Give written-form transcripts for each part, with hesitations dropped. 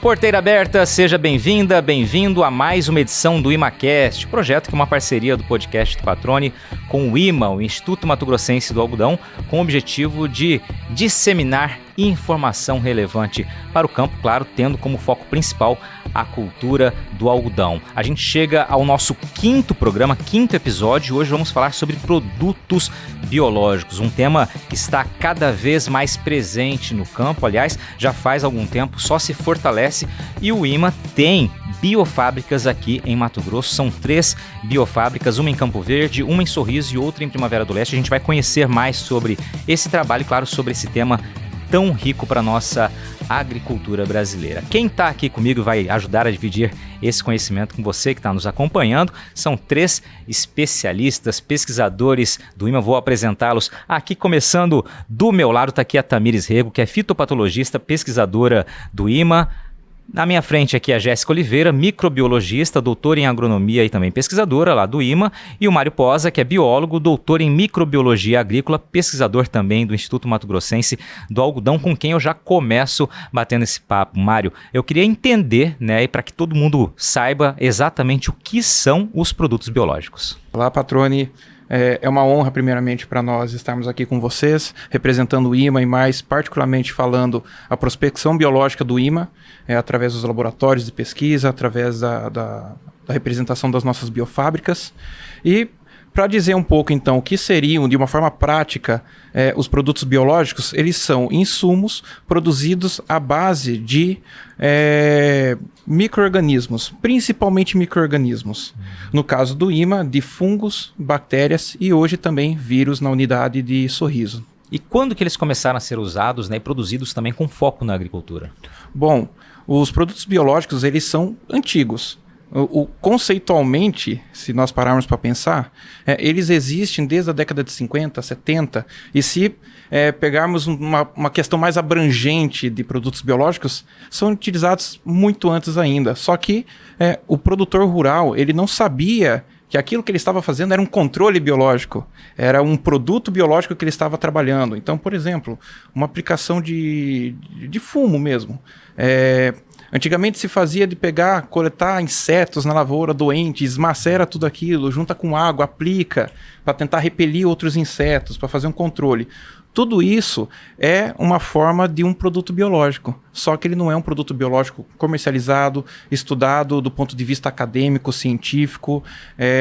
Porteira aberta, seja bem-vinda, bem-vindo a mais uma edição do ImaCast, projeto que é uma parceria do podcast do Patrone com o IMA, o Instituto Mato Grossense do Algodão, com o objetivo de disseminar informação relevante para o campo, claro, tendo como foco principal a cultura do algodão. A gente chega ao nosso quinto programa, quinto episódio, e hoje vamos falar sobre produtos biológicos, um tema que está cada vez mais presente no campo, aliás, já faz algum tempo, só se fortalece, e o IMA tem biofábricas aqui em Mato Grosso, são 3 biofábricas, uma em Campo Verde, uma em Sorriso e outra em Primavera do Leste. A gente vai conhecer mais sobre esse trabalho e, claro, sobre esse tema tão rico para a nossa agricultura brasileira. Quem está aqui comigo vai ajudar a dividir esse conhecimento com você que está nos acompanhando. São 3 especialistas, pesquisadores do IMA. Vou apresentá-los aqui, começando do meu lado, está aqui a Tamires Rego, que é fitopatologista, pesquisadora do IMA. Na minha frente aqui a Jéssica Oliveira, microbiologista, doutora em agronomia e também pesquisadora lá do IMA, e o Mário Posa, que é biólogo, doutor em microbiologia agrícola, pesquisador também do Instituto Mato Grossense do Algodão, com quem eu já começo batendo esse papo. Mário, eu queria entender, né, e para que todo mundo saiba exatamente o que são os produtos biológicos. Olá, Patrone. É uma honra, primeiramente, para nós estarmos aqui com vocês, representando o IMA e mais particularmente falando a prospecção biológica do IMA, através dos laboratórios de pesquisa, através da representação das nossas biofábricas. E para dizer um pouco, então, o que seriam, de uma forma prática, os produtos biológicos, eles são insumos produzidos à base de micro-organismos, principalmente micro-organismos. No caso do IMA, de fungos, bactérias e hoje também vírus na unidade de Sorriso. E quando que eles começaram a ser usados, né, e produzidos também com foco na agricultura? Bom, os produtos biológicos, eles são antigos. Conceitualmente, se nós pararmos para pensar, eles existem desde a década de 50, 70, e se pegarmos uma questão mais abrangente de produtos biológicos, são utilizados muito antes ainda. Só que o produtor rural, ele não sabia que aquilo que ele estava fazendo era um controle biológico, era um produto biológico que ele estava trabalhando. Então, por exemplo, uma aplicação de fumo mesmo. Antigamente se fazia de coletar insetos na lavoura doentes, esmacera tudo aquilo, junta com água, aplica para tentar repelir outros insetos, para fazer um controle. Tudo isso é uma forma de um produto biológico, só que ele não é um produto biológico comercializado, estudado do ponto de vista acadêmico, científico,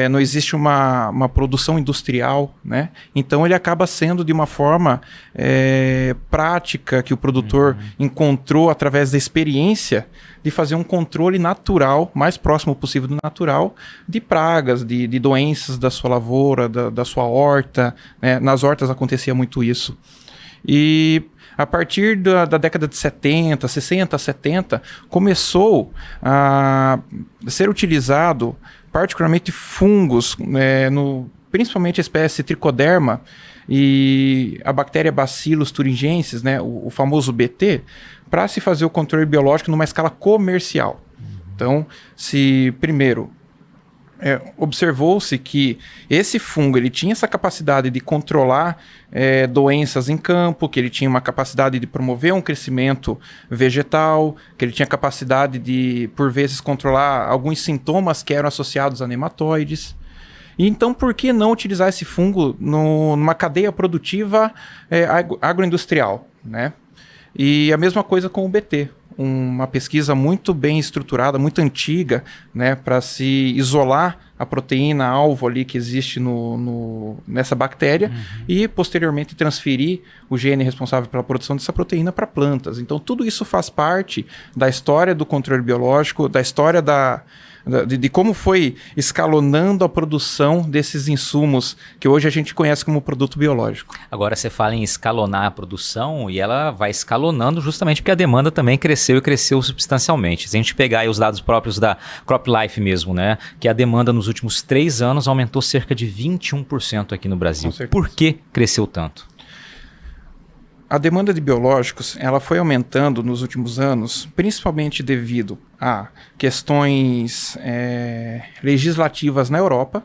não existe uma produção industrial, né? Então ele acaba sendo de uma forma prática que o produtor encontrou através da experiência de fazer um controle natural, mais próximo possível do natural, de pragas, de doenças da sua lavoura, da sua horta, né? Nas hortas acontecia muito isso. E a partir da década de 70, 60, 70, começou a ser utilizado particularmente fungos, principalmente a espécie Trichoderma e a bactéria Bacillus thuringiensis, né, o famoso BT, para se fazer o controle biológico numa escala comercial. Então, primeiro, observou-se que esse fungo ele tinha essa capacidade de controlar doenças em campo, que ele tinha uma capacidade de promover um crescimento vegetal, que ele tinha capacidade de, por vezes, controlar alguns sintomas que eram associados a nematóides. E então, por que não utilizar esse fungo numa cadeia produtiva agroindustrial, né? E a mesma coisa com o BT. Uma pesquisa muito bem estruturada, muito antiga, né, para se isolar a proteína alvo ali que existe nessa bactéria e posteriormente transferir o gene responsável pela produção dessa proteína para plantas. Então tudo isso faz parte da história do controle biológico, da história de como foi escalonando a produção desses insumos que hoje a gente conhece como produto biológico. Agora você fala em escalonar a produção e ela vai escalonando justamente porque a demanda também cresceu e cresceu substancialmente. Se a gente pegar aí os dados próprios da CropLife mesmo, né, que a demanda nos últimos 3 anos aumentou cerca de 21% aqui no Brasil. Por que cresceu tanto? A demanda de biológicos ela foi aumentando nos últimos anos, principalmente devido a questões legislativas na Europa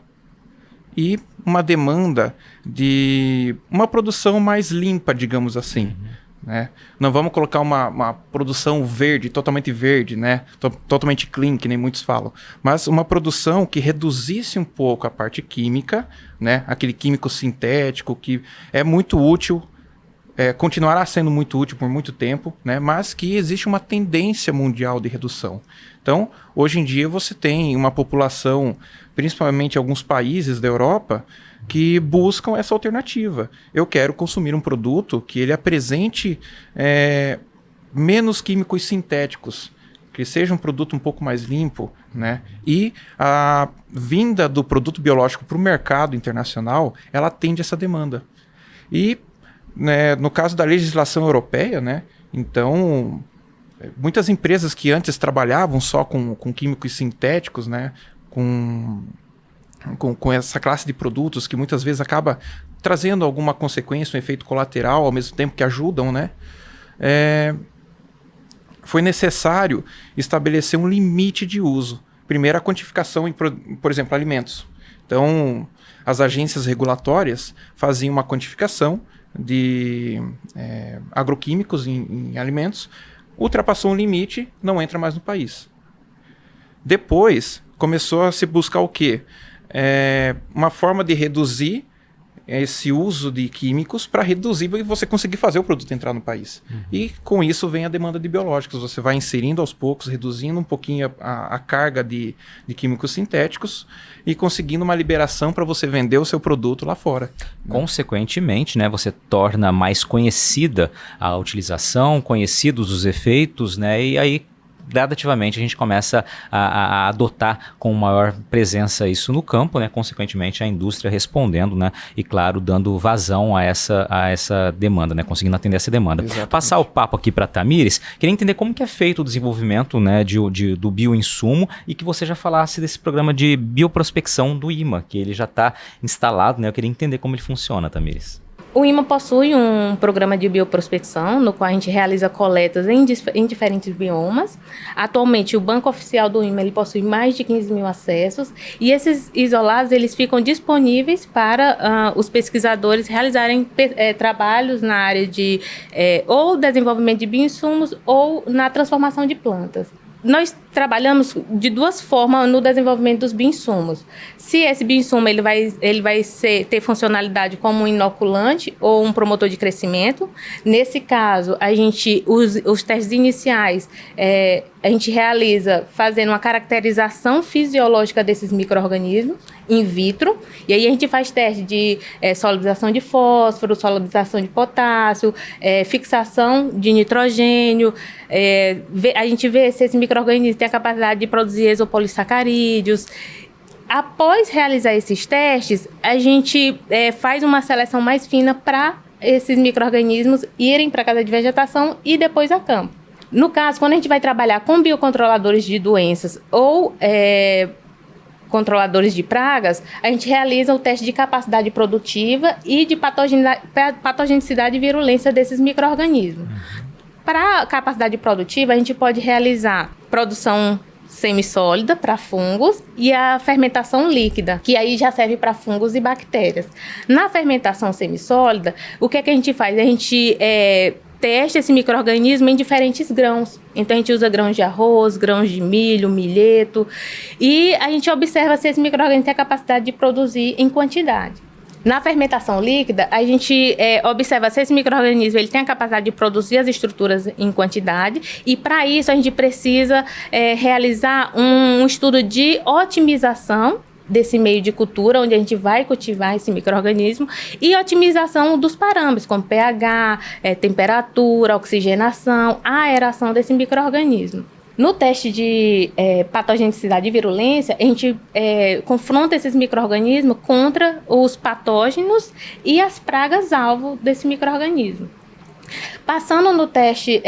e uma demanda de uma produção mais limpa, digamos assim. né? Não vamos colocar uma produção verde, totalmente verde, né? Totalmente clean, que nem muitos falam. Mas uma produção que reduzisse um pouco a parte química, né? Aquele químico sintético que é muito útil, continuará sendo muito útil por muito tempo, né? Mas que existe uma tendência mundial de redução. Então, hoje em dia você tem uma população, principalmente em alguns países da Europa, que buscam essa alternativa. Eu quero consumir um produto que ele apresente menos químicos sintéticos, que seja um produto um pouco mais limpo, né? E a vinda do produto biológico para o mercado internacional, ela atende essa demanda. E, né, no caso da legislação europeia, né, então, muitas empresas que antes trabalhavam só com químicos sintéticos, né, com essa classe de produtos que muitas vezes acaba trazendo alguma consequência, um efeito colateral, ao mesmo tempo que ajudam, né? Foi necessário estabelecer um limite de uso. Primeiro, a quantificação em, por exemplo, alimentos. Então, as agências regulatórias faziam uma quantificação de agroquímicos em alimentos, ultrapassou um limite, não entra mais no país. Depois, começou a se buscar o quê? Uma forma de reduzir esse uso de químicos para reduzir e você conseguir fazer o produto entrar no país. Uhum. E com isso vem a demanda de biológicos. Você vai inserindo aos poucos, reduzindo um pouquinho a carga de químicos sintéticos e conseguindo uma liberação para você vender o seu produto lá fora. Consequentemente, né, você torna mais conhecida a utilização, conhecidos os efeitos, né, e aí gradativamente a gente começa a adotar com maior presença isso no campo, né? Consequentemente a indústria respondendo, né? E claro, dando vazão a essa demanda, né? Conseguindo atender essa demanda. Exatamente. Passar o papo aqui para a Tamires, queria entender como que é feito o desenvolvimento, né, do bioinsumo e que você já falasse desse programa de bioprospecção do IMA, que ele já está instalado, né? Eu queria entender como ele funciona, Tamires. O IMA possui um programa de bioprospecção, no qual a gente realiza coletas em diferentes biomas. Atualmente, o banco oficial do IMA ele possui mais de 15 mil acessos, e esses isolados eles ficam disponíveis para os pesquisadores realizarem trabalhos na área de ou desenvolvimento de bioinsumos ou na transformação de plantas. Nós trabalhamos de duas formas no desenvolvimento dos bioinsumos. Se esse bioinsumo ele vai ter funcionalidade como um inoculante ou um promotor de crescimento, nesse caso, os testes iniciais a gente realiza fazendo uma caracterização fisiológica desses micro-organismos in vitro, e aí a gente faz teste de solubilização de fósforo, solubilização de potássio, fixação de nitrogênio, a gente vê se esse micro-organismo tem a capacidade de produzir exopolissacarídeos. Após realizar esses testes, a gente faz uma seleção mais fina para esses micro-organismos irem para a casa de vegetação e depois a campo. No caso, quando a gente vai trabalhar com biocontroladores de doenças ou controladores de pragas, a gente realiza o teste de capacidade produtiva e de patogenicidade e virulência desses micro-organismos. Para a capacidade produtiva, a gente pode realizar produção semissólida para fungos e a fermentação líquida, que aí já serve para fungos e bactérias. Na fermentação semissólida, o que é que a gente faz? A gente testa esse micro-organismo em diferentes grãos. Então, a gente usa grãos de arroz, grãos de milho, milheto, e a gente observa se esse micro-organismo tem a capacidade de produzir em quantidade. Na fermentação líquida, a gente observa se esse micro-organismo ele tem a capacidade de produzir as estruturas em quantidade, e para isso a gente precisa realizar um estudo de otimização desse meio de cultura, onde a gente vai cultivar esse micro-organismo, e otimização dos parâmetros, como pH, temperatura, oxigenação, aeração desse micro-organismo. No teste de patogenicidade e virulência, a gente confronta esses micro-organismos contra os patógenos e as pragas-alvo desse micro-organismo. Passando no teste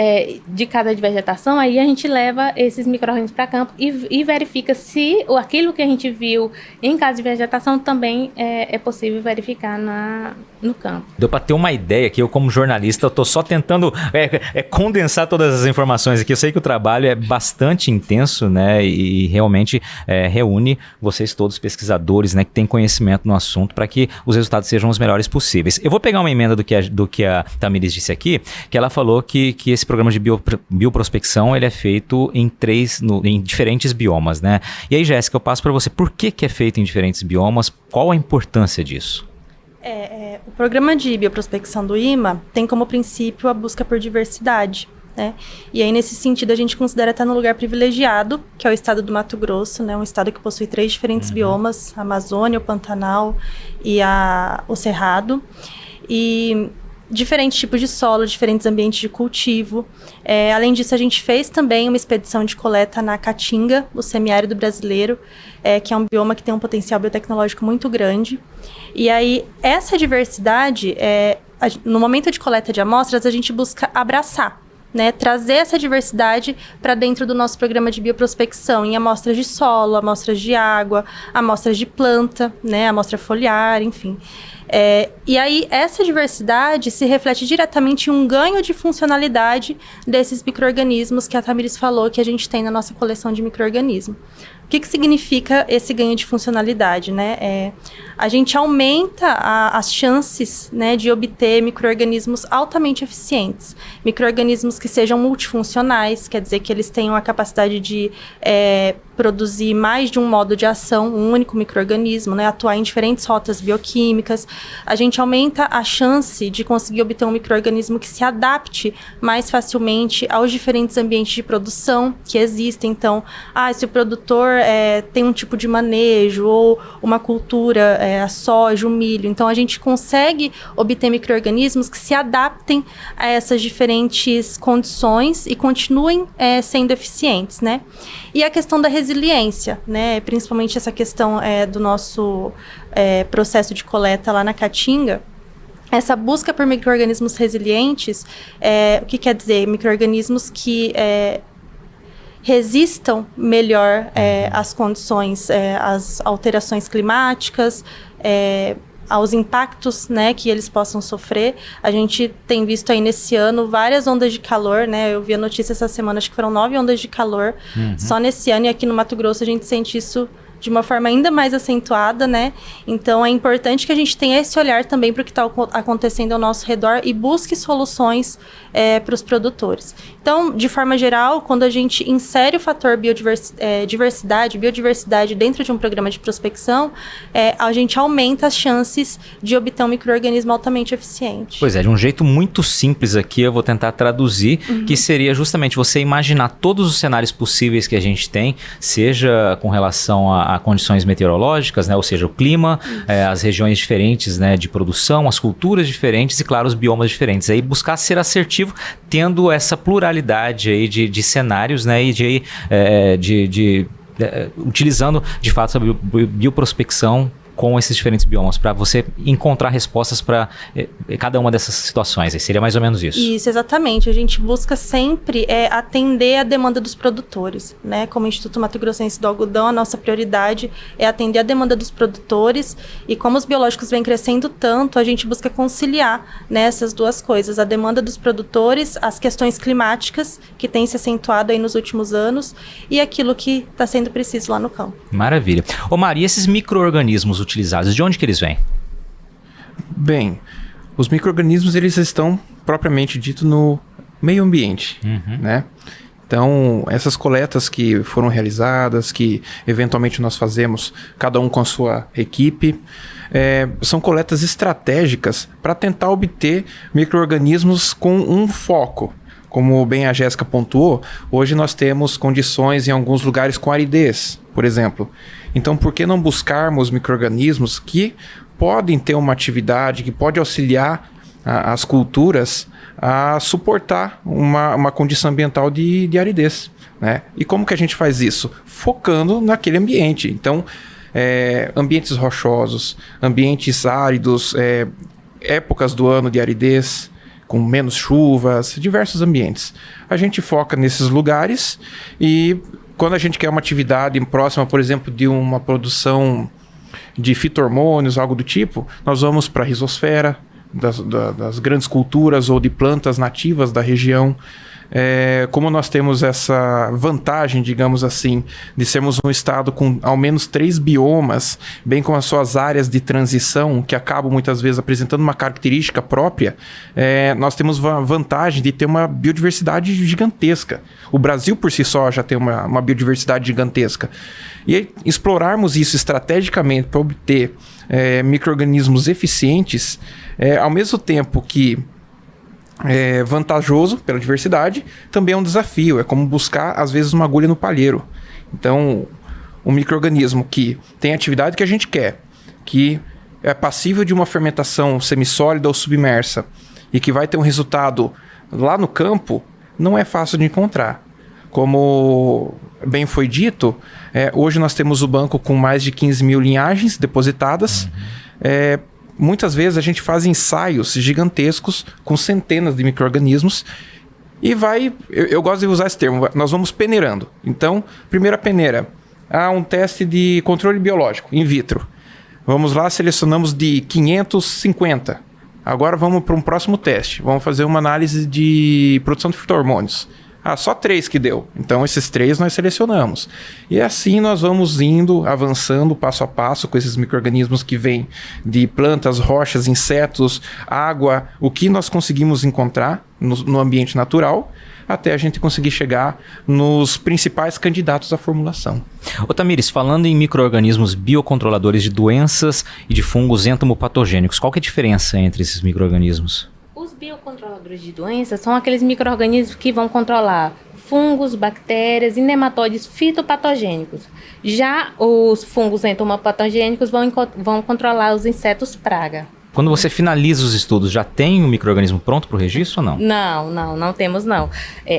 de casa de vegetação, aí a gente leva esses micro-organismos para campo e verifica se aquilo que a gente viu em casa de vegetação também é possível verificar no campo. Deu para ter uma ideia aqui, eu como jornalista, eu estou só tentando condensar todas as informações aqui. Eu sei que o trabalho é bastante intenso, né, e realmente reúne vocês todos, pesquisadores, né, que têm conhecimento no assunto, para que os resultados sejam os melhores possíveis. Eu vou pegar uma emenda do que a Tamires disse aqui, aqui, que ela falou que esse programa de bioprospecção ele é feito em diferentes biomas, né? E aí, Jéssica, eu passo para você. Por que é feito em diferentes biomas? Qual a importância disso? O programa de bioprospecção do IMA tem como princípio a busca por diversidade, né? E aí, nesse sentido, a gente considera estar no lugar privilegiado, que é o estado do Mato Grosso, né? Um estado que possui 3 diferentes biomas, a Amazônia, o Pantanal e o Cerrado. E diferentes tipos de solo, diferentes ambientes de cultivo. Além disso, a gente fez também uma expedição de coleta na Caatinga, o semiárido brasileiro, que é um bioma que tem um potencial biotecnológico muito grande. E aí, essa diversidade, no momento de coleta de amostras, a gente busca abraçar, né, trazer essa diversidade para dentro do nosso programa de bioprospecção, em amostras de solo, amostras de água, amostras de planta, né, amostra foliar, enfim. E aí, essa diversidade se reflete diretamente em um ganho de funcionalidade desses micro-organismos que a Tamiris falou que a gente tem na nossa coleção de micro-organismos. O que significa esse ganho de funcionalidade, né? A gente aumenta as chances, né, de obter micro-organismos altamente eficientes. Micro-organismos que sejam multifuncionais, quer dizer que eles tenham a capacidade de produzir mais de um modo de ação, um único micro-organismo, né, atuar em diferentes rotas bioquímicas. A gente aumenta a chance de conseguir obter um micro-organismo que se adapte mais facilmente aos diferentes ambientes de produção que existem. Então, se o produtor tem um tipo de manejo ou uma cultura, a soja, o milho. Então, a gente consegue obter micro-organismos que se adaptem a essas diferentes condições e continuem sendo eficientes, né? E a questão da resiliência, né? Principalmente essa questão do nosso processo de coleta lá na Caatinga. Essa busca por micro-organismos resilientes, o que quer dizer? Micro-organismos que resistam melhor às condições, às alterações climáticas, aos impactos, né, que eles possam sofrer. A gente tem visto aí nesse ano várias ondas de calor, né? Eu vi a notícia essa semana, acho que foram 9 ondas de calor só nesse ano, e aqui no Mato Grosso a gente sente isso de uma forma ainda mais acentuada, né? Então, é importante que a gente tenha esse olhar também para o que está acontecendo ao nosso redor e busque soluções para os produtores. Então, de forma geral, quando a gente insere o fator biodiversidade dentro de um programa de prospecção, a gente aumenta as chances de obter um micro-organismo altamente eficiente. Pois é, de um jeito muito simples aqui, eu vou tentar traduzir, que seria justamente você imaginar todos os cenários possíveis que a gente tem, seja com relação a condições meteorológicas, né, ou seja, o clima, as regiões diferentes, né, de produção, as culturas diferentes e, claro, os biomas diferentes. Aí buscar ser assertivo, tendo essa pluralidade aí de cenários, né, e utilizando, de fato, a bioprospecção com esses diferentes biomas, para você encontrar respostas para cada uma dessas situações. Aí seria mais ou menos isso. Isso, exatamente. A gente busca sempre atender a demanda dos produtores, né? Como Instituto Mato Grossense do Algodão, a nossa prioridade é atender a demanda dos produtores, e como os biológicos vêm crescendo tanto, a gente busca conciliar, né, essas duas coisas, a demanda dos produtores, as questões climáticas, que têm se acentuado aí nos últimos anos, e aquilo que está sendo preciso lá no campo. Maravilha. Ô Maria, esses micro-organismos utilizados, de onde que eles vêm? Bem, os micro-organismos, eles estão propriamente dito no meio ambiente, né? Então, essas coletas que foram realizadas, que eventualmente nós fazemos, cada um com a sua equipe, são coletas estratégicas para tentar obter micro-organismos com um foco. Como bem a Jéssica pontuou, hoje nós temos condições em alguns lugares com aridez, por exemplo. Então, por que não buscarmos micro-organismos que podem ter uma atividade, que pode auxiliar as culturas a suportar uma condição ambiental de aridez, né? E como que a gente faz isso? Focando naquele ambiente. Então, ambientes rochosos, ambientes áridos, épocas do ano de aridez, com menos chuvas, diversos ambientes. A gente foca nesses lugares e quando a gente quer uma atividade próxima, por exemplo, de uma produção de fito-hormônios, algo do tipo, nós vamos para a rizosfera das grandes culturas ou de plantas nativas da região. como nós temos essa vantagem, digamos assim, de sermos um estado com ao menos 3 biomas, bem como as suas áreas de transição, que acabam muitas vezes apresentando uma característica própria, nós temos a vantagem de ter uma biodiversidade gigantesca. O Brasil, por si só, já tem uma biodiversidade gigantesca. E explorarmos isso estrategicamente para obter micro-organismos eficientes, ao mesmo tempo que é vantajoso pela diversidade, também é um desafio. É como buscar, às vezes, uma agulha no palheiro. Então, um micro-organismo que tem a atividade que a gente quer, que é passível de uma fermentação semissólida ou submersa e que vai ter um resultado lá no campo, não é fácil de encontrar. Como bem foi dito, hoje nós temos o banco com mais de 15 mil linhagens depositadas. Muitas vezes a gente faz ensaios gigantescos com centenas de micro-organismos e eu gosto de usar esse termo, nós vamos peneirando. Então, primeira peneira, um teste de controle biológico, in vitro. Vamos lá, selecionamos de 550. Agora vamos para um próximo teste, vamos fazer uma análise de produção de fitohormônios. Só 3 que deu. Então, esses 3 nós selecionamos. E assim nós vamos indo, avançando passo a passo com esses micro-organismos que vêm de plantas, rochas, insetos, água, o que nós conseguimos encontrar no ambiente natural, até a gente conseguir chegar nos principais candidatos à formulação. Ô Tamires, falando em micro-organismos biocontroladores de doenças e de fungos entomopatogênicos, qual que é a diferença entre esses micro-organismos? Os biocontroladores de doenças são aqueles micro-organismos que vão controlar fungos, bactérias e nematóides fitopatogênicos. Já os fungos entomopatogênicos vão controlar os insetos praga. Quando você finaliza os estudos, já tem um micro-organismo pronto para o registro ou não? Não temos não.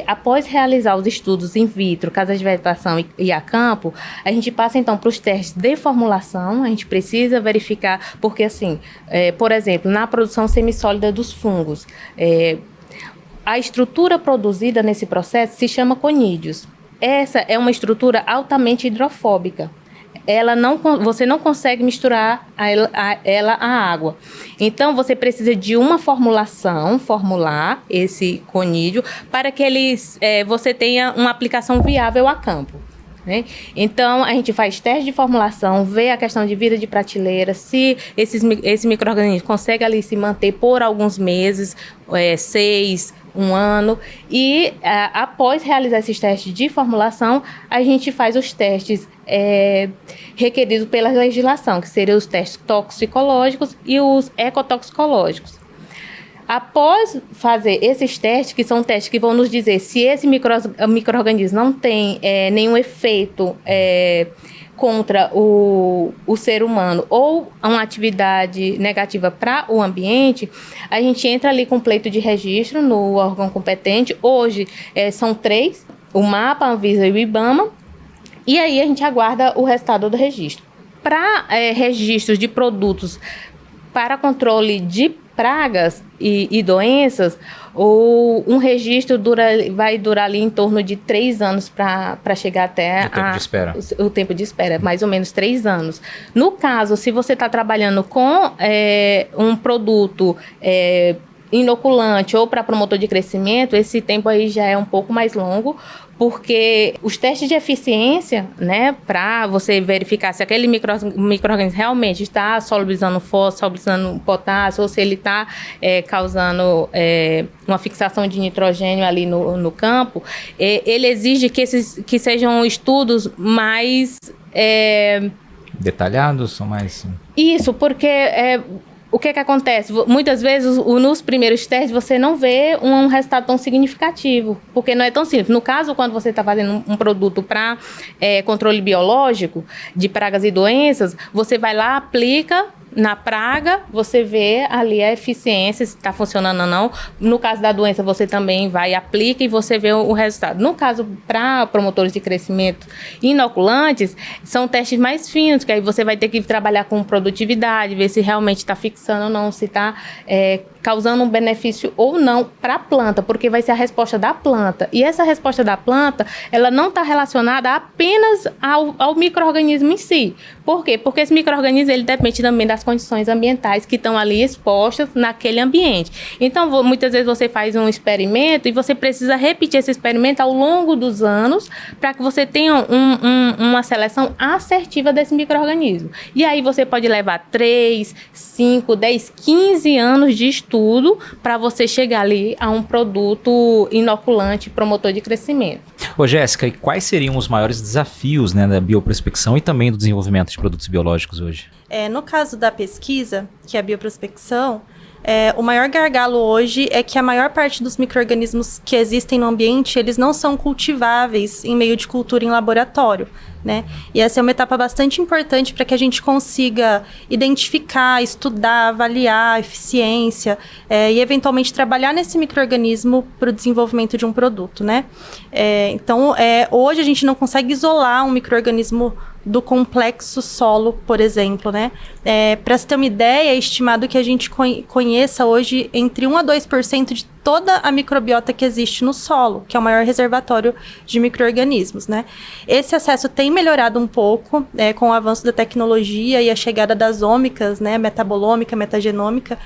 Após realizar os estudos in vitro, casa de vegetação e a campo, a gente passa então para os testes de formulação. A gente precisa verificar, porque assim, por exemplo, na produção semissólida dos fungos, a estrutura produzida nesse processo se chama conídeos. Essa é uma estrutura altamente hidrofóbica. Você não consegue misturar ela à água. Então, você precisa de uma formular esse conídeo para que você tenha uma aplicação viável a campo. Né? Então, a gente faz teste de formulação, vê a questão de vida de prateleira, se esse micro-organismo consegue ali se manter por alguns meses, 6, 1 ano, e após realizar esses testes de formulação, a gente faz os testes requeridos pela legislação, que seriam os testes toxicológicos e os ecotoxicológicos. Após fazer esses testes, que são testes que vão nos dizer se esse micro-organismo não tem nenhum efeito contra o ser humano ou uma atividade negativa para o ambiente, a gente entra ali com o pleito de registro no órgão competente. Hoje são 3, o MAPA, a Anvisa e o IBAMA, e aí a gente aguarda o resultado do registro. Para registros de produtos para controle de pragas e doenças, um registro vai durar ali em torno de 3 anos para chegar até o tempo de espera, mais ou menos 3 anos. No caso, se você está trabalhando com um produto inoculante ou para promotor de crescimento, esse tempo aí já é um pouco mais longo, porque os testes de eficiência, né, para você verificar se aquele micro-organismo realmente está solubilizando fósforo, solubilizando potássio, ou se ele está causando uma fixação de nitrogênio ali no campo, ele exige que sejam estudos mais detalhados, são mais... Isso, porque... O que acontece? Muitas vezes, nos primeiros testes, você não vê um resultado tão significativo, porque não é tão simples. No caso, quando você está fazendo um produto para controle biológico de pragas e doenças, você vai lá, aplica na praga, você vê ali a eficiência, se está funcionando ou não. No caso da doença, você também vai, aplica e você vê o resultado. No caso, para promotores de crescimento inoculantes, são testes mais finos, que aí você vai ter que trabalhar com produtividade, ver se realmente está fixando ou não, se está causando um benefício ou não para a planta, porque vai ser a resposta da planta. E essa resposta da planta, ela não está relacionada apenas ao micro-organismo em si. Por quê? Porque esse micro-organismo, ele depende também da as condições ambientais que estão ali expostas naquele ambiente. Então, muitas vezes você faz um experimento e você precisa repetir esse experimento ao longo dos anos para que você tenha uma seleção assertiva desse micro-organismo. E aí você pode levar 3, 5, 10, 15 anos de estudo para você chegar ali a um produto inoculante, promotor de crescimento. Ô, Jéssica, e quais seriam os maiores desafios, né, da bioprospecção e também do desenvolvimento de produtos biológicos hoje? No caso da pesquisa, que é a bioprospecção, o maior gargalo hoje é que a maior parte dos micro-organismos que existem no ambiente, eles não são cultiváveis em meio de cultura em laboratório, né? E essa é uma etapa bastante importante para que a gente consiga identificar, estudar, avaliar a eficiência e, eventualmente, trabalhar nesse micro-organismo para o desenvolvimento de um produto, né? Então, hoje a gente não consegue isolar um micro-organismo do complexo solo, por exemplo, né? Para se ter uma ideia, é estimado que a gente conheça hoje entre 1 a 2% de toda a microbiota que existe no solo, que é o maior reservatório de micro-organismos, né? Esse acesso tem melhorado um pouco com o avanço da tecnologia e a chegada das ômicas, né? Metabolômica, metagenômica.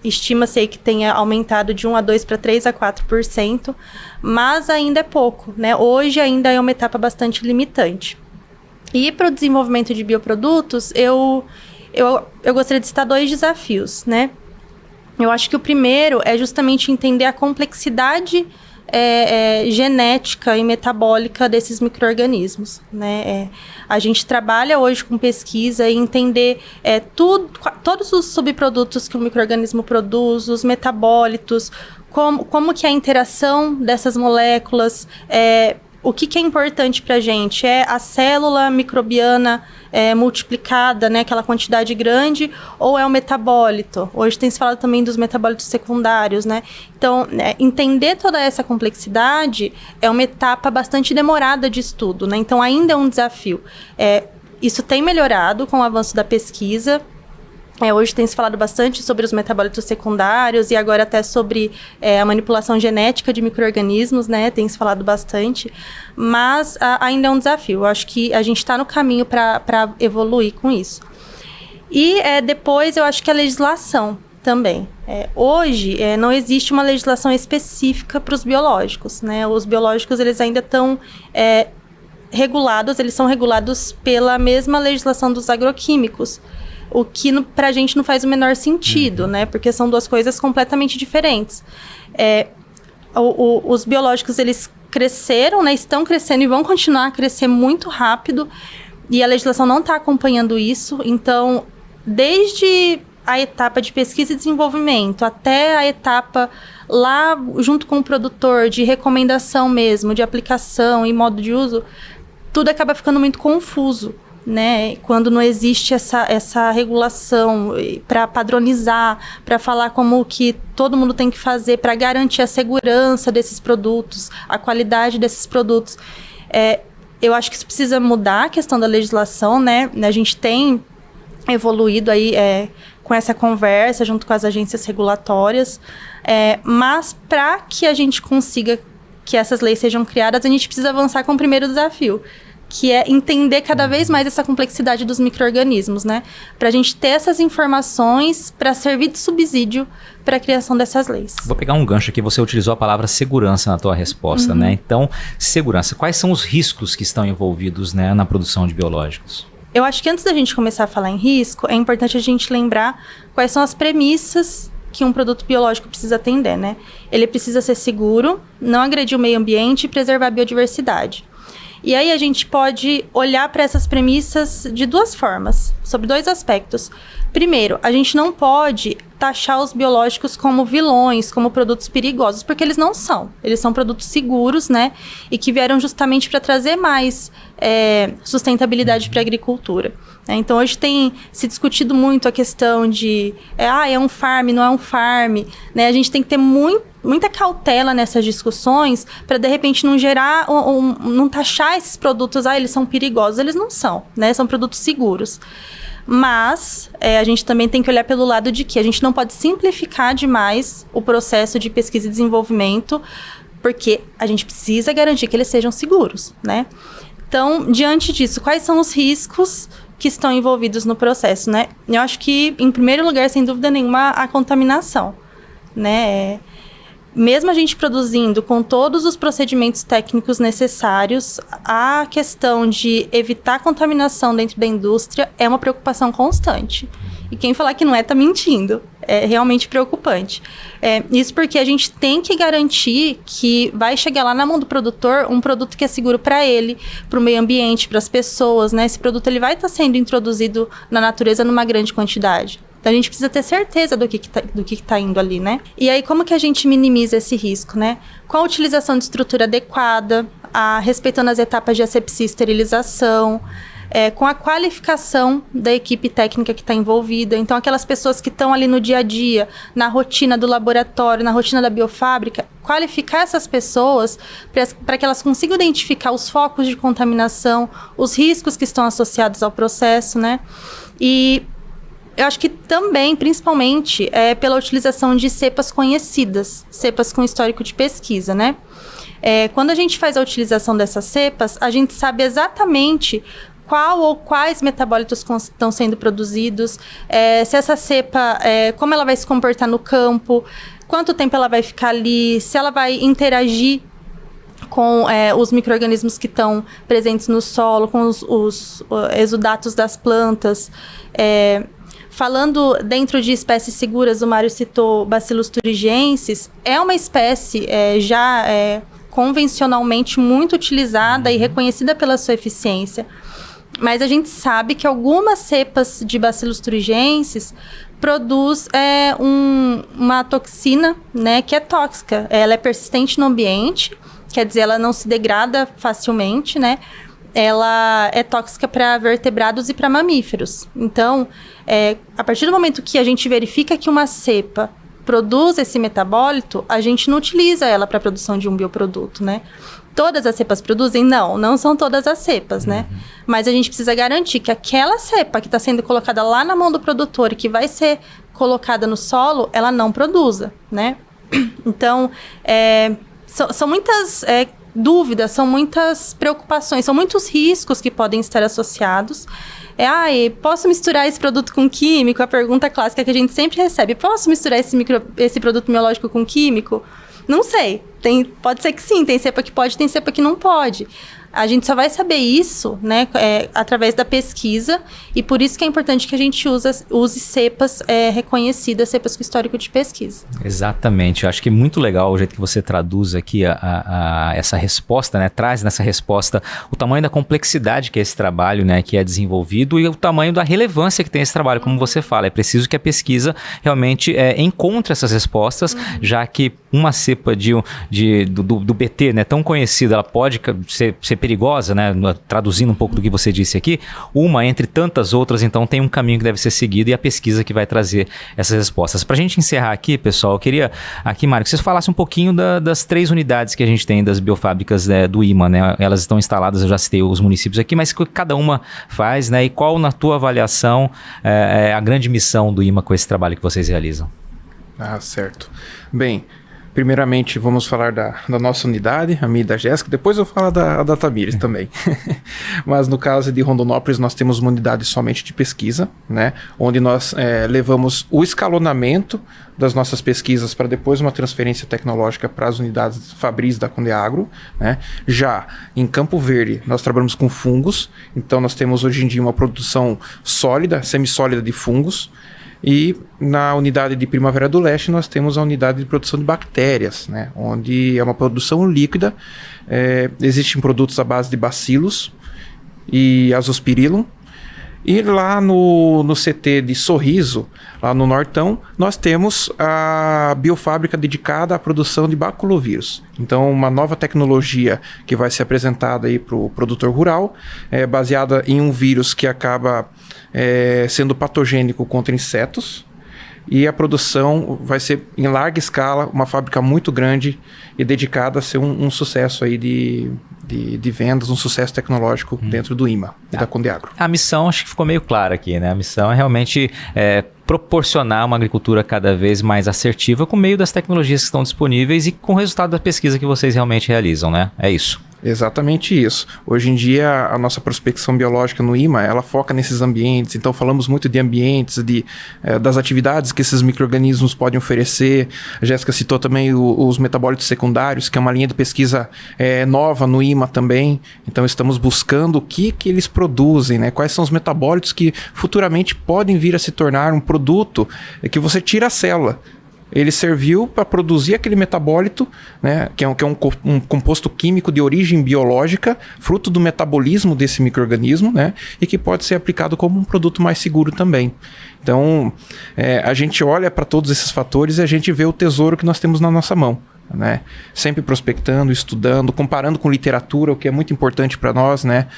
Estima-se aí que tenha aumentado de 1 a 2 para 3 a 4%, mas ainda é pouco, né? Hoje ainda é uma etapa bastante limitante. E para o desenvolvimento de bioprodutos, eu gostaria de citar 2 desafios, né? Eu acho que o primeiro é justamente entender a complexidade genética e metabólica desses micro-organismos, né? A gente trabalha hoje com pesquisa e entender todos os subprodutos que o micro-organismo produz, os metabólitos, como que é a interação dessas moléculas, o que é importante para a gente? É a célula microbiana multiplicada, né, aquela quantidade grande, ou é o metabólito? Hoje tem se falado também dos metabólitos secundários, né? Então, entender toda essa complexidade é uma etapa bastante demorada de estudo, né? Então, ainda é um desafio. Isso tem melhorado com o avanço da pesquisa. Hoje tem se falado bastante sobre os metabólitos secundários e agora até sobre a manipulação genética de micro-organismos, né? Tem se falado bastante, mas ainda é um desafio. Eu acho que a gente está no caminho para evoluir com isso. E depois eu acho que a legislação também. Hoje não existe uma legislação específica para os biológicos, né? Os biológicos eles ainda estão regulados, eles são regulados pela mesma legislação dos agroquímicos. O que pra gente não faz o menor sentido, né? Porque são 2 coisas completamente diferentes. Os biológicos, eles cresceram, né? Estão crescendo e vão continuar a crescer muito rápido. E a legislação não está acompanhando isso. Então, desde a etapa de pesquisa e desenvolvimento até a etapa lá junto com o produtor de recomendação mesmo, de aplicação e modo de uso, tudo acaba ficando muito confuso, né? Quando não existe essa regulação para padronizar, para falar como que todo mundo tem que fazer para garantir a segurança desses produtos, a qualidade desses produtos. Eu acho que isso precisa mudar, a questão da legislação, né? A gente tem evoluído aí com essa conversa junto com as agências regulatórias, mas para que a gente consiga que essas leis sejam criadas, a gente precisa avançar com o primeiro desafio, que é entender cada vez mais essa complexidade dos micro-organismos, né? Para a gente ter essas informações para servir de subsídio para a criação dessas leis. Vou pegar um gancho aqui, você utilizou a palavra segurança na tua resposta, né? Então, segurança, quais são os riscos que estão envolvidos, né, na produção de biológicos? Eu acho que antes da gente começar a falar em risco, é importante a gente lembrar quais são as premissas que um produto biológico precisa atender, né? Ele precisa ser seguro, não agredir o meio ambiente e preservar a biodiversidade. E aí a gente pode olhar para essas premissas de 2 formas, sobre 2 aspectos. Primeiro, a gente não pode taxar os biológicos como vilões, como produtos perigosos, porque eles não são. Eles são produtos seguros, né? E que vieram justamente para trazer mais sustentabilidade para a agricultura. Então, hoje tem se discutido muito a questão de é um farm, não é um farm, né? A gente tem que ter muita cautela nessas discussões para, de repente, não gerar, não taxar esses produtos, eles são perigosos. Eles não são, né? São produtos seguros. Mas a gente também tem que olhar pelo lado de que a gente não pode simplificar demais o processo de pesquisa e desenvolvimento, porque a gente precisa garantir que eles sejam seguros, né? Então, diante disso, quais são os riscos que estão envolvidos no processo, né? Eu acho que, em primeiro lugar, sem dúvida nenhuma, a contaminação, né? Mesmo a gente produzindo com todos os procedimentos técnicos necessários, a questão de evitar contaminação dentro da indústria é uma preocupação constante. E quem falar que não é, tá mentindo. É realmente preocupante. Isso porque a gente tem que garantir que vai chegar lá na mão do produtor um produto que é seguro para ele, para o meio ambiente, para as pessoas, né? Esse produto ele vai estar sendo introduzido na natureza numa grande quantidade. Então, a gente precisa ter certeza do que tá indo ali, né? E aí, como que a gente minimiza esse risco, né? Com a utilização de estrutura adequada, respeitando as etapas de asepsia e esterilização, com a qualificação da equipe técnica que está envolvida. Então, aquelas pessoas que estão ali no dia a dia, na rotina do laboratório, na rotina da biofábrica, qualificar essas pessoas para que elas consigam identificar os focos de contaminação, os riscos que estão associados ao processo, né? E eu acho que também, principalmente, pela utilização de cepas conhecidas, cepas com histórico de pesquisa, né? Quando a gente faz a utilização dessas cepas, a gente sabe exatamente qual ou quais metabólitos estão sendo produzidos, se essa cepa, como ela vai se comportar no campo, quanto tempo ela vai ficar ali, se ela vai interagir com os micro-organismos que estão presentes no solo, com os exudatos das plantas. Falando dentro de espécies seguras, o Mário citou Bacillus thuringiensis, é uma espécie já convencionalmente muito utilizada e reconhecida pela sua eficiência. Mas a gente sabe que algumas cepas de Bacillus thuringiensis produz uma toxina, né, que é tóxica. Ela é persistente no ambiente, quer dizer, ela não se degrada facilmente, né? Ela é tóxica para vertebrados e para mamíferos. Então, a partir do momento que a gente verifica que uma cepa produz esse metabólito, a gente não utiliza ela para a produção de um bioproduto, né? Todas as cepas produzem? Não são todas as cepas, né? Mas a gente precisa garantir que aquela cepa que está sendo colocada lá na mão do produtor e que vai ser colocada no solo, ela não produza, né? Então, são muitas dúvidas, são muitas preocupações, são muitos riscos que podem estar associados. Posso misturar esse produto com químico? A pergunta clássica que a gente sempre recebe. Posso misturar esse produto biológico com químico? Não sei. Pode ser que sim, tem cepa que pode, tem cepa que não pode. A gente só vai saber isso, né, através da pesquisa, e por isso que é importante que a gente use cepas reconhecidas, cepas com histórico de pesquisa. Exatamente, eu acho que é muito legal o jeito que você traduz aqui essa resposta, né, traz nessa resposta o tamanho da complexidade que é esse trabalho, né, que é desenvolvido, e o tamanho da relevância que tem esse trabalho, como você fala. É preciso que a pesquisa realmente encontre essas respostas, já que uma cepa do BT, né, tão conhecida, ela pode ser perigosa, né? Traduzindo um pouco do que você disse aqui, uma entre tantas outras, então tem um caminho que deve ser seguido e a pesquisa que vai trazer essas respostas. Para a gente encerrar aqui, pessoal, eu queria aqui, Mário, que vocês falassem um pouquinho das 3 unidades que a gente tem das biofábricas do IMA, né? Elas estão instaladas, eu já citei os municípios aqui, mas o que cada uma faz, né? E qual, na tua avaliação, é a grande missão do IMA com esse trabalho que vocês realizam? Certo. Bem, primeiramente, vamos falar da nossa unidade, a minha e da Jéssica. Depois eu falo da Tamires também. Mas no caso de Rondonópolis, nós temos uma unidade somente de pesquisa, né? Onde nós levamos o escalonamento das nossas pesquisas para depois uma transferência tecnológica para as unidades fabris da Condeagro, né? Já em Campo Verde, nós trabalhamos com fungos. Então, nós temos hoje em dia uma produção sólida, semissólida de fungos. E na unidade de Primavera do Leste nós temos a unidade de produção de bactérias, né? Onde é uma produção líquida, existem produtos à base de bacilos e azospirillum. E lá no CT de Sorriso, lá no Nortão, nós temos a biofábrica dedicada à produção de baculovírus. Então, uma nova tecnologia que vai ser apresentada aí para o produtor rural, baseada em um vírus que acaba sendo patogênico contra insetos. E a produção vai ser em larga escala, uma fábrica muito grande e dedicada a ser um sucesso aí de vendas, um sucesso tecnológico dentro do IMA e da Condeagro. A missão acho que ficou meio clara aqui, né? A missão é realmente proporcionar uma agricultura cada vez mais assertiva com meio das tecnologias que estão disponíveis e com o resultado da pesquisa que vocês realmente realizam, né? É isso. Exatamente isso. Hoje em dia, a nossa prospecção biológica no IMA, ela foca nesses ambientes. Então, falamos muito de ambientes, das atividades que esses micro-organismos podem oferecer. A Jéssica citou também os metabólitos secundários, que é uma linha de pesquisa nova no IMA também. Então, estamos buscando o que eles produzem, né? Quais são os metabólitos que futuramente podem vir a se tornar um produto que você tira a célula. Ele serviu para produzir aquele metabólito, né, que é um composto químico de origem biológica, fruto do metabolismo desse micro-organismo, né, e que pode ser aplicado como um produto mais seguro também. Então, a gente olha para todos esses fatores e a gente vê o tesouro que nós temos na nossa mão. Né? Sempre prospectando, estudando, comparando com literatura, o que é muito importante para nós, né?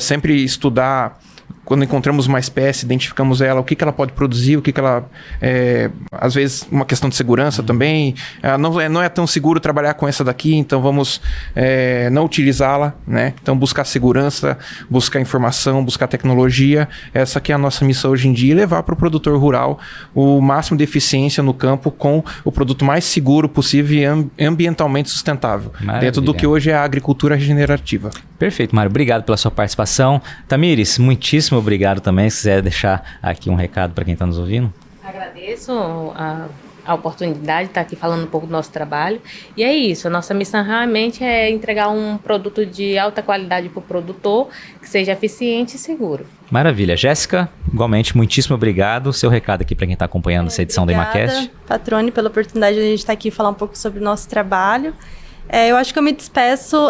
Sempre estudar. Quando encontramos uma espécie, identificamos ela, o que ela pode produzir, o que ela... às vezes, uma questão de segurança também. Não é tão seguro trabalhar com essa daqui, então vamos não utilizá-la, né? Então, buscar segurança, buscar informação, buscar tecnologia. Essa que é a nossa missão hoje em dia, levar para o produtor rural o máximo de eficiência no campo com o produto mais seguro possível e ambientalmente sustentável. Maravilha. Dentro do que hoje é a agricultura regenerativa. Perfeito, Mário. Obrigado pela sua participação. Tamires, muitíssimo obrigado também. Se quiser deixar aqui um recado para quem está nos ouvindo. Agradeço a oportunidade de estar aqui falando um pouco do nosso trabalho. E é isso, a nossa missão realmente é entregar um produto de alta qualidade para o produtor, que seja eficiente e seguro. Maravilha. Jéssica, igualmente, muitíssimo obrigado. Seu recado aqui para quem está acompanhando essa edição do ImaCast. Patrone, pela oportunidade de a gente estar aqui e falar um pouco sobre o nosso trabalho. Eu acho que eu me despeço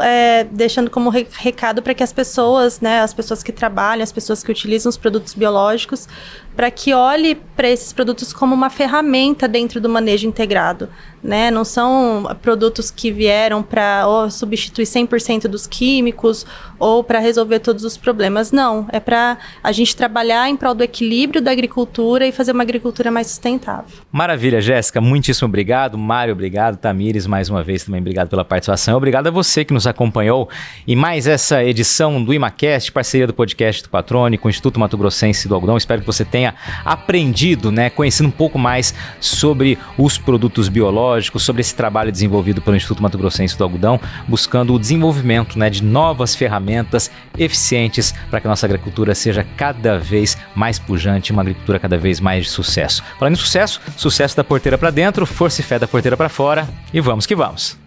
deixando como recado para que as pessoas, né, as pessoas que trabalham, as pessoas que utilizam os produtos biológicos, para que olhe para esses produtos como uma ferramenta dentro do manejo integrado, né? Não são produtos que vieram para substituir 100% dos químicos ou para resolver todos os problemas. Não, é para a gente trabalhar em prol do equilíbrio da agricultura e fazer uma agricultura mais sustentável. Maravilha, Jéssica, muitíssimo obrigado. Mário, obrigado. Tamires, mais uma vez também obrigado pela participação. Obrigado a você que nos acompanhou em mais essa edição do ImaCast, parceria do podcast do Patrone com o Instituto Mato Grossense do Algodão. Espero que você tenha aprendido, né, conhecendo um pouco mais sobre os produtos biológicos, sobre esse trabalho desenvolvido pelo Instituto Mato Grossense do Algodão, buscando o desenvolvimento, né, de novas ferramentas eficientes para que a nossa agricultura seja cada vez mais pujante, uma agricultura cada vez mais de sucesso. Falando em sucesso, sucesso da porteira para dentro, força e fé da porteira para fora e vamos que vamos.